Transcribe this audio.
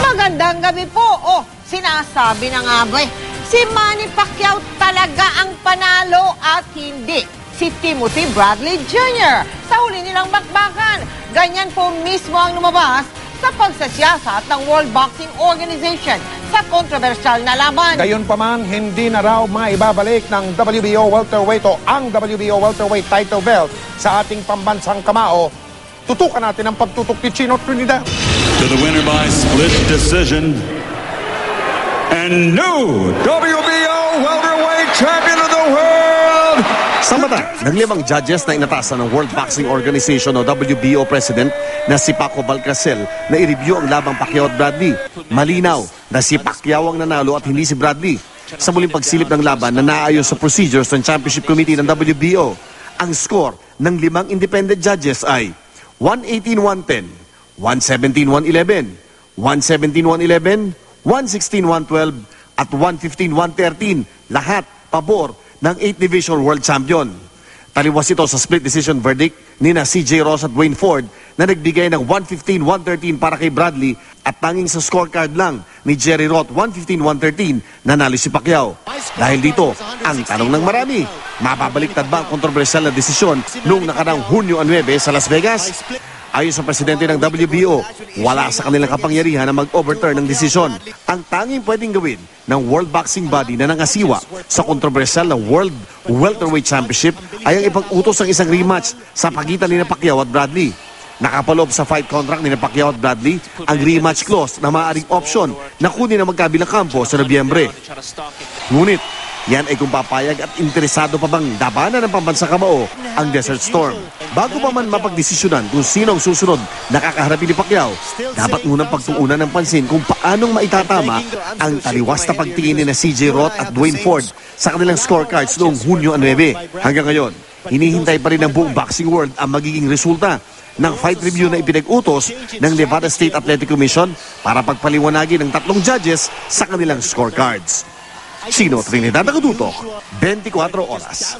Magandang gabi po. Sinasabi na nga ba si Manny Pacquiao talaga ang panalo at hindi si Timothy Bradley Jr. sa huli nilang bakbakan. Ganyan po mismo ang lumabas sa pagsasiyasat ng World Boxing Organization sa kontrobersyal na laban. Gayunpaman, hindi na raw maibabalik ng WBO welterweight o ang WBO welterweight title belt sa ating pambansang kamao. Tutukan natin ang pagtutok ni Chino Trinidad. To the winner by split decision and new WBO welterweight champion of the world. Samantala, naglimang judges na inatasan ng World Boxing Organization o WBO President na si Paco Valcarcel na i-review ang labang Pacquiao at Bradley. Malinaw na si Pacquiao ang nanalo at hindi si Bradley. Sa muling pagsilip ng laban na naayon sa procedures ng Championship Committee ng WBO, ang score ng 5 independent judges ay 118-110, 117-111, 117-111, 116-112 at 115-113, lahat pabor ng 8th Division World Champion. Taliwas ito sa split decision verdict ni na CJ Ross at Wayne Ford na nagbigay ng 115-113 para kay Bradley at tanging sa scorecard lang ni Jerry Roth 115-113 nanalo si Pacquiao. Dahil dito, ang tanong ng marami, mababaliktad ba ang kontrobersyal na desisyon noong nakarang Hunyo 9 sa Las Vegas? Ayon sa presidente ng WBO, wala sa kanilang kapangyarihan na mag-overturn ng desisyon. Ang tanging pwedeng gawin ng World Boxing Body na nangasiwa sa kontrobersyal na World Welterweight Championship ay ang ipag-utos ng isang rematch sa pagitan ni Pacquiao at Bradley. Nakapaloob sa fight contract ni Pacquiao at Bradley ang rematch clause na maaaring option na kunin ang magkabilang kampo sa Nobyembre. Ngunit, yan ay kung papayag at interesado pa bang labanan ng pambansang kamao ang Desert Storm. Bago pa man mapagdesisyonan kung sino ang susunod nakakaharapin ni Pacquiao, dapat munang pagtuunan ng pansin kung paanong maitatama ang taliwas na pagtingin ni CJ Roth at Dwayne Ford sa kanilang scorecards noong Hunyo 9. Hanggang ngayon, hinihintay pa rin ng buong boxing world ang magiging resulta ng fight review na ipinag-utos ng Nevada State Athletic Commission para pagpaliwanagin ng 3 judges sa kanilang scorecards. Chino Trinidad, Nakatutok, 24 oras.